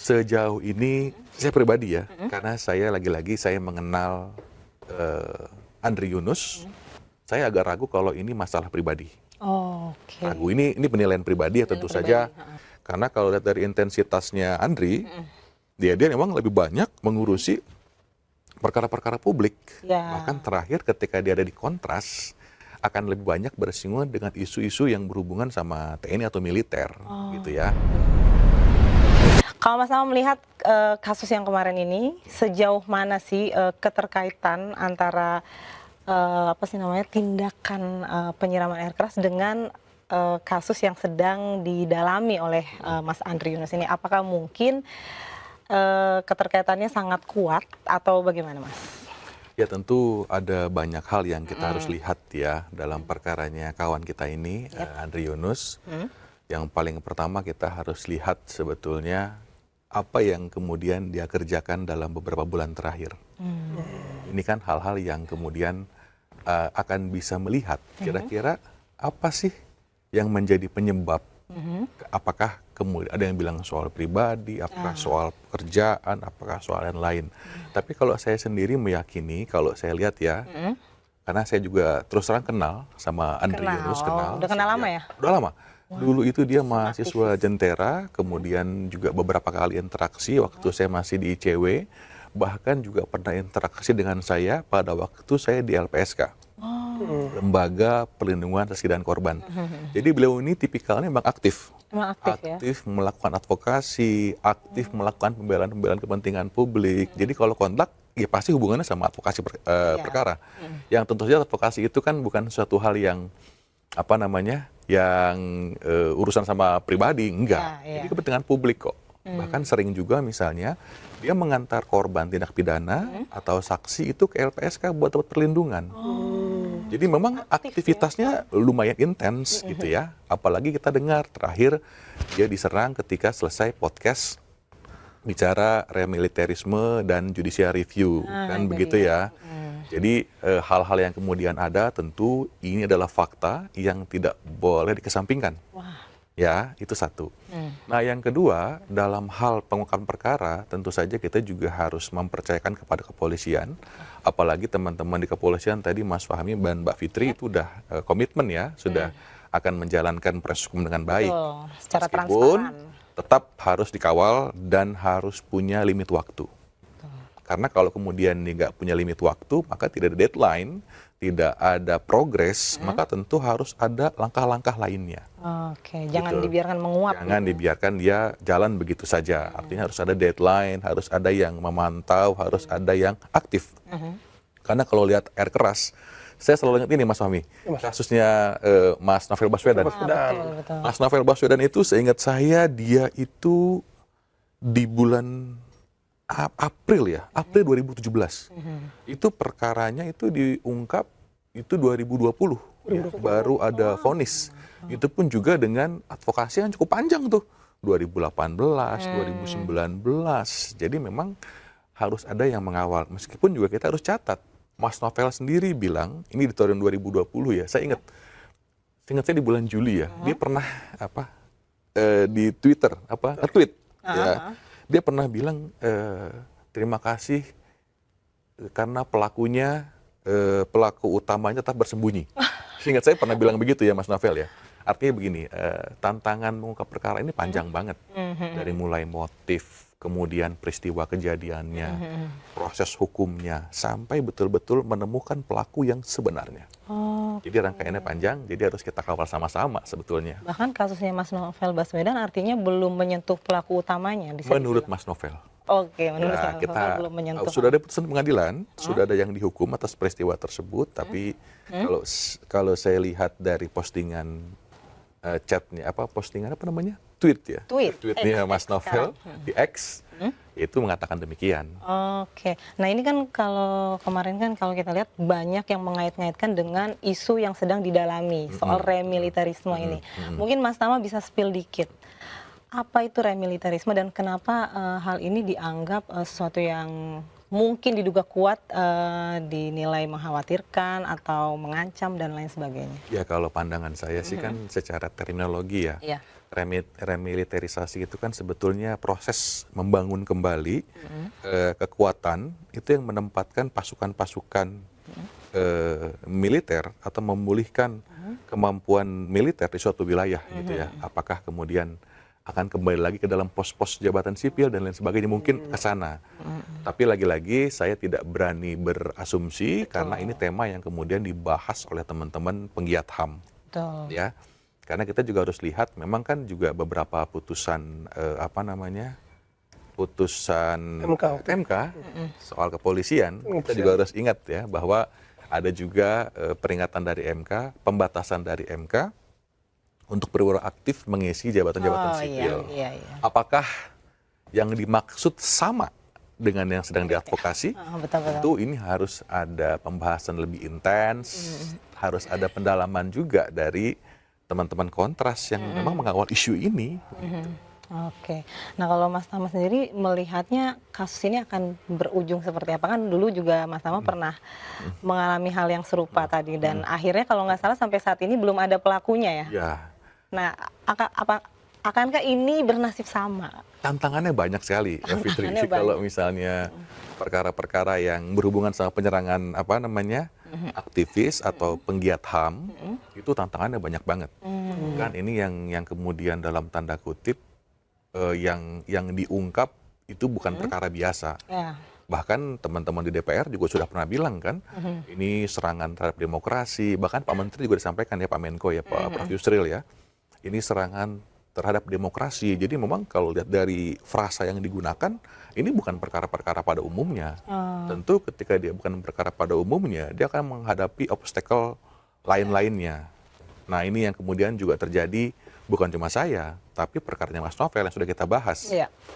Sejauh ini saya pribadi ya, karena saya lagi-lagi saya mengenal Andri Yunus, saya agak ragu kalau ini masalah pribadi. Oke. Ragu ini penilaian pribadi ya tentu saja, karena kalau lihat dari intensitasnya Andri, dia memang lebih banyak mengurusi perkara-perkara publik. Ya. Bahkan terakhir ketika dia ada di Kontras, akan lebih banyak bersinggungan dengan isu-isu yang berhubungan sama TNI atau militer, gitu ya. Kalau Mas Tama melihat kasus yang kemarin ini, sejauh mana sih keterkaitan antara tindakan penyiraman air keras dengan kasus yang sedang didalami oleh Mas Andri Yunus ini? Apakah mungkin keterkaitannya sangat kuat atau bagaimana, Mas? Ya tentu ada banyak hal yang kita harus lihat ya dalam perkaranya kawan kita ini, Andri Yunus. Yang paling pertama kita harus lihat sebetulnya apa yang kemudian dia kerjakan dalam beberapa bulan terakhir. Ini kan hal-hal yang kemudian akan bisa melihat kira-kira apa sih yang menjadi penyebab. Apakah kemudian ada yang bilang soal pribadi, apakah soal pekerjaan, apakah soal yang lain. Tapi kalau saya sendiri meyakini, kalau saya lihat ya, karena saya juga terus terang kenal sama Andri Yunus. Udah kenal lama ya? Udah lama. Dulu itu dia mahasiswa Jentera, kemudian juga beberapa kali interaksi waktu saya masih di ICW, bahkan juga pernah interaksi dengan saya pada waktu saya di LPSK, Lembaga Perlindungan Saksi dan Korban. Jadi beliau ini tipikalnya memang aktif. Aktif melakukan advokasi, aktif melakukan pembelaan kepentingan publik. Jadi kalau kontak, ya pasti hubungannya sama advokasi perkara. Yang tentu saja advokasi itu kan bukan suatu hal yang yang urusan sama pribadi, enggak. Jadi kepentingan publik kok. Bahkan sering juga misalnya dia mengantar korban tindak pidana atau saksi itu ke LPSK buat dapat perlindungan. Jadi memang aktivitasnya lumayan intens gitu ya. Apalagi kita dengar terakhir dia diserang ketika selesai podcast bicara remilitarisme dan judicial review, kan begitu ya. Jadi hal-hal yang kemudian ada tentu ini adalah fakta yang tidak boleh dikesampingkan. Ya, itu satu. Nah yang kedua, dalam hal pengungkapan perkara tentu saja kita juga harus mempercayakan kepada kepolisian. Apalagi teman-teman di kepolisian tadi Mas Fahmi dan Mbak Fitri itu udah komitmen ya, sudah akan menjalankan proses hukum dengan baik. Secara meskipun transparan. Tetap harus dikawal dan harus punya limit waktu. Karena kalau kemudian nggak punya limit waktu, maka tidak ada deadline, tidak ada progres, maka tentu harus ada langkah-langkah lainnya. Oke, jangan dibiarkan menguap. Jangan dibiarkan dia jalan begitu saja. Artinya harus ada deadline, harus ada yang memantau, harus ada yang aktif. Karena kalau lihat air keras, saya selalu ingat ini Mas Fahmi, kasusnya Mas Novel Baswedan. Betul. Mas Novel Baswedan itu seingat saya dia itu di bulan April 2017. Itu perkaranya itu diungkap itu 2020. Ya, baru ada vonis. Itu pun juga dengan advokasi yang cukup panjang tuh. 2018, 2019. Jadi memang harus ada yang mengawal. Meskipun juga kita harus catat. Mas Novel sendiri bilang, ini di tahun 2020 ya, saya ingat saya di bulan Juli ya, dia pernah di Twitter, nge-tweet ya. Dia pernah bilang, terima kasih karena pelaku utamanya tetap bersembunyi. Seingat saya pernah bilang begitu ya Mas Novel ya. Artinya begini, tantangan mengungkap perkara ini panjang banget. Dari mulai motif, kemudian peristiwa kejadiannya, proses hukumnya, sampai betul-betul menemukan pelaku yang sebenarnya. Jadi rangkaiannya panjang, jadi harus kita kawal sama-sama sebetulnya. Bahkan kasusnya Mas Novel Baswedan artinya belum menyentuh pelaku utamanya. Menurut Mas Novel. Oke, menurut Ya, Mas Novel belum menyentuh. sudah ada putusan pengadilan, sudah ada yang dihukum atas peristiwa tersebut, tapi kalau saya lihat dari postingan chatnya, tweetnya Mas Novel di X, itu mengatakan demikian. Oke, nah ini kan kalau kemarin kan kalau kita lihat banyak yang mengait-ngaitkan dengan isu yang sedang didalami soal remilitarisme ini. Mungkin Mas Tama bisa spill dikit. Apa itu remilitarisme dan kenapa hal ini dianggap sesuatu yang mungkin diduga kuat dinilai mengkhawatirkan atau mengancam dan lain sebagainya? Ya kalau pandangan saya sih kan secara terminologi ya. Iya. Remilitarisasi itu kan sebetulnya proses membangun kembali kekuatan itu yang menempatkan pasukan-pasukan militer atau memulihkan kemampuan militer di suatu wilayah gitu ya. Apakah kemudian akan kembali lagi ke dalam pos-pos jabatan sipil dan lain sebagainya, mungkin ke sana. Tapi lagi-lagi saya tidak berani berasumsi karena ini tema yang kemudian dibahas oleh teman-teman penggiat HAM. Ya. Karena kita juga harus lihat, memang kan juga beberapa putusan putusan MK soal kepolisian, kita juga harus ingat ya bahwa ada juga peringatan dari MK, pembatasan dari MK untuk perwira aktif mengisi jabatan-jabatan sipil. Iya. Apakah yang dimaksud sama dengan yang sedang diadvokasi? Tentu ini harus ada pembahasan lebih intens, harus ada pendalaman juga dari teman-teman kontras yang memang mengawal isu ini. Oke, nah kalau Mas Tama sendiri melihatnya kasus ini akan berujung seperti apa? Kan dulu juga Mas Tama pernah mengalami hal yang serupa tadi dan akhirnya kalau nggak salah sampai saat ini belum ada pelakunya ya? Ya. Nah, akankah ini bernasib sama? Tantangannya banyak sekali ya Fitri. Kalau misalnya perkara-perkara yang berhubungan sama penyerangan aktivis atau penggiat HAM, itu tantangannya banyak banget. Kan ini yang kemudian dalam tanda kutip yang diungkap itu bukan perkara biasa. Bahkan teman-teman di DPR juga sudah pernah bilang kan, ini serangan terhadap demokrasi. Bahkan Pak Menteri juga disampaikan ya, Pak Menko ya, Pak Prof. Yusril ya, ini serangan terhadap demokrasi. Jadi memang kalau lihat dari frasa yang digunakan, ini bukan perkara-perkara pada umumnya. Tentu ketika dia bukan perkara pada umumnya, dia akan menghadapi obstacle lain-lainnya. Nah ini yang kemudian juga terjadi, bukan cuma saya, tapi perkaranya Mas Novel yang sudah kita bahas.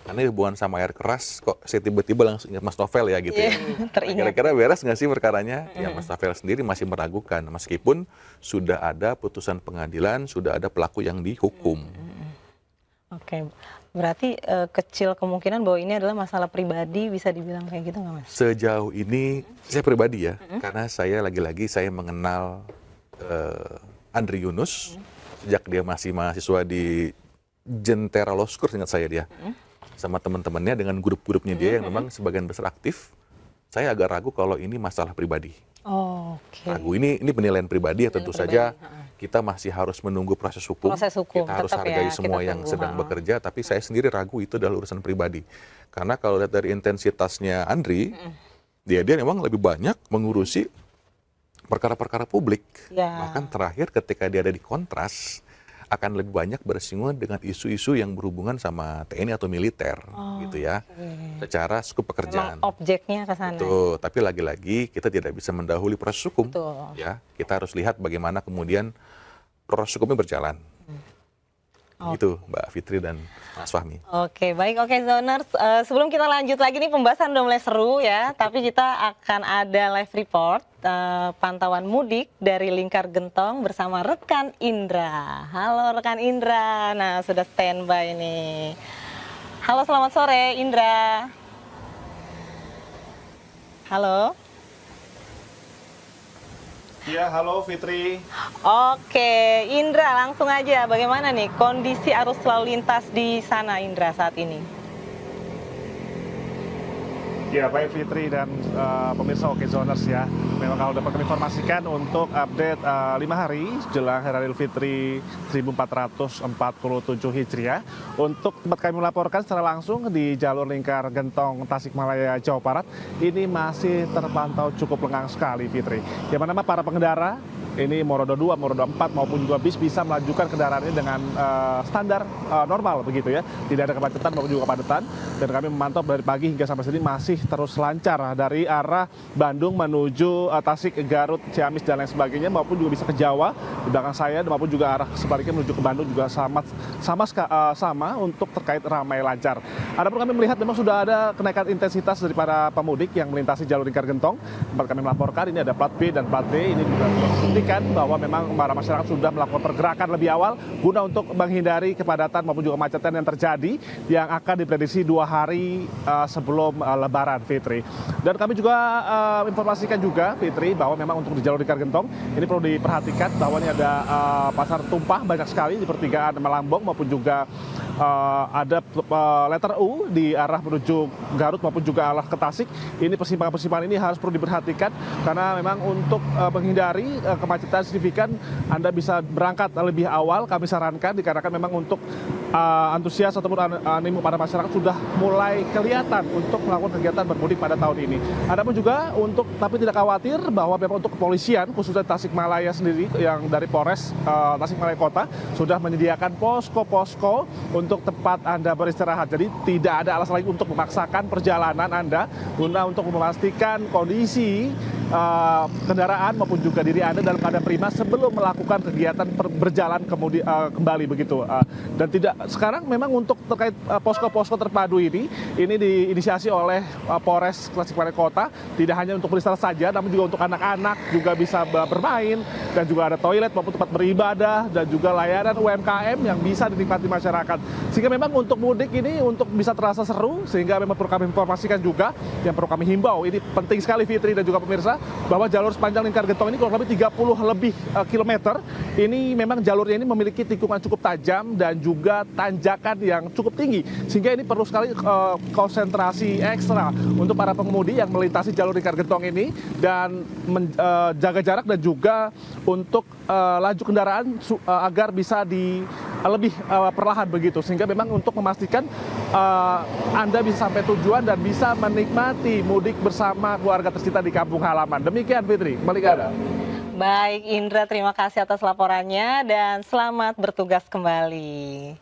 Karena hubungan sama air keras, kok saya tiba-tiba langsung ingat Mas Novel ya gitu ya. Kira-kira beres nggak sih perkaranya? Ya Mas Novel sendiri masih meragukan, meskipun sudah ada putusan pengadilan, sudah ada pelaku yang dihukum. Oke, berarti kecil kemungkinan bahwa ini adalah masalah pribadi, bisa dibilang kayak gitu nggak Mas? Sejauh ini, saya pribadi ya, karena saya lagi-lagi saya mengenal Andri Yunus, sejak dia masih mahasiswa di Jentera Law School, ingat saya dia, sama teman-temannya dengan grup-grupnya dia yang memang sebagian besar aktif. Saya agak ragu kalau ini masalah pribadi. Ragu, ini penilaian pribadi ya, tentu saja kita masih harus menunggu proses hukum. Kita harus hargai semua yang sedang bekerja, tapi saya sendiri ragu itu adalah urusan pribadi. Karena kalau lihat dari intensitasnya Andri, dia memang lebih banyak mengurusi perkara-perkara publik. Bahkan terakhir ketika dia ada di Kontras, akan lebih banyak bersinggungan dengan isu-isu yang berhubungan sama TNI atau militer, gitu ya. Secara skup pekerjaan. Memang objeknya ke sana. Betul, tapi lagi-lagi kita tidak bisa mendahului proses hukum. Ya, kita harus lihat bagaimana kemudian proses hukumnya berjalan. Gitu Mbak Fitri dan Mas Fahmi. Oke, baik. Oke, Zoners. Sebelum kita lanjut lagi nih, pembahasan udah mulai seru ya. Tapi kita akan ada live report pantauan mudik dari Lingkar Gentong bersama rekan Indra. Halo rekan Indra. Nah, sudah standby nih. Halo, selamat sore Indra. Halo. Ya, halo Fitri. Oke, Indra langsung aja. Bagaimana nih kondisi arus lalu lintas di sana Indra saat ini? Ya, baik Fitri dan pemirsa Oke Zoners ya. Memang kalau dapat kami informasikan untuk update 5 hari jelang Hari Raya Idul Fitri 1447 Hijriah. Untuk tempat kami melaporkan secara langsung di jalur Lingkar Gentong Tasikmalaya Jawa Barat, ini masih terpantau cukup lengang sekali Fitri. Yang mana para pengendara ini mau roda 2, mau roda 4 maupun juga bis bisa melanjutkan kendaraannya dengan standar normal begitu ya. Tidak ada kemacetan maupun juga kepadatan. Dan kami memantau dari pagi hingga sampai saat ini masih terus lancar dari arah Bandung menuju Tasik, Garut, Ciamis dan lain sebagainya, maupun juga bisa ke Jawa di belakang saya, maupun juga arah sebaliknya menuju ke Bandung juga sama untuk terkait ramai lancar. Adapun kami melihat memang sudah ada kenaikan intensitas dari para pemudik yang melintasi jalur Lingkar Gentong. Tempat kami melaporkan ini ada plat B dan plat D, ini juga membuktikan bahwa memang para masyarakat sudah melakukan pergerakan lebih awal guna untuk menghindari kepadatan maupun juga kemacetan yang terjadi yang akan diprediksi 2 hari sebelum Lebaran, Fitri. Dan kami juga informasikan juga, Fitri, bahwa memang untuk di jalur Lingkar Gentong ini perlu diperhatikan bahwa ini ada pasar tumpah banyak sekali di pertigaan Melambong maupun juga ada letter U di arah menuju Garut maupun juga arah ke Tasik. Ini persimpangan-persimpangan ini harus perlu diperhatikan karena memang untuk menghindari kemacetan signifikan Anda bisa berangkat lebih awal. Kami sarankan dikarenakan memang untuk antusias ataupun animo pada masyarakat sudah mulai kelihatan untuk melakukan kegiatan bermudik pada tahun ini. Adapun juga tapi tidak khawatir bahwa memang untuk kepolisian khususnya Tasikmalaya sendiri yang dari Polres Tasikmalaya Kota sudah menyediakan posko-posko untuk tempat Anda beristirahat. Jadi tidak ada alasan lagi untuk memaksakan perjalanan Anda guna untuk memastikan kondisi kendaraan maupun juga diri Anda dalam keadaan prima sebelum melakukan kegiatan berjalan kembali begitu. Dan tidak sekarang memang untuk terkait posko-posko terpadu ini diinisiasi oleh Polres Tasikmalaya Kota, tidak hanya untuk beristirahat saja namun juga untuk anak-anak juga bisa bermain dan juga ada toilet maupun tempat beribadah dan juga layanan UMKM yang bisa dinikmati masyarakat. Sehingga memang untuk mudik ini untuk bisa terasa seru, sehingga memang perlu kami informasikan juga, yang perlu kami himbau, ini penting sekali Fitri dan juga pemirsa, bahwa jalur sepanjang Lingkar Gentong ini kurang lebih 30 lebih kilometer, ini memang jalurnya ini memiliki tikungan cukup tajam dan juga tanjakan yang cukup tinggi, sehingga ini perlu sekali konsentrasi ekstra untuk para pengemudi yang melintasi jalur Lingkar Gentong ini dan menjaga jarak dan juga untuk laju kendaraan agar bisa lebih perlahan begitu, sehingga memang untuk memastikan Anda bisa sampai tujuan dan bisa menikmati mudik bersama keluarga tercinta di kampung halaman. Demikian Fitri, kembali ke Anda. Baik Indra, terima kasih atas laporannya dan selamat bertugas kembali.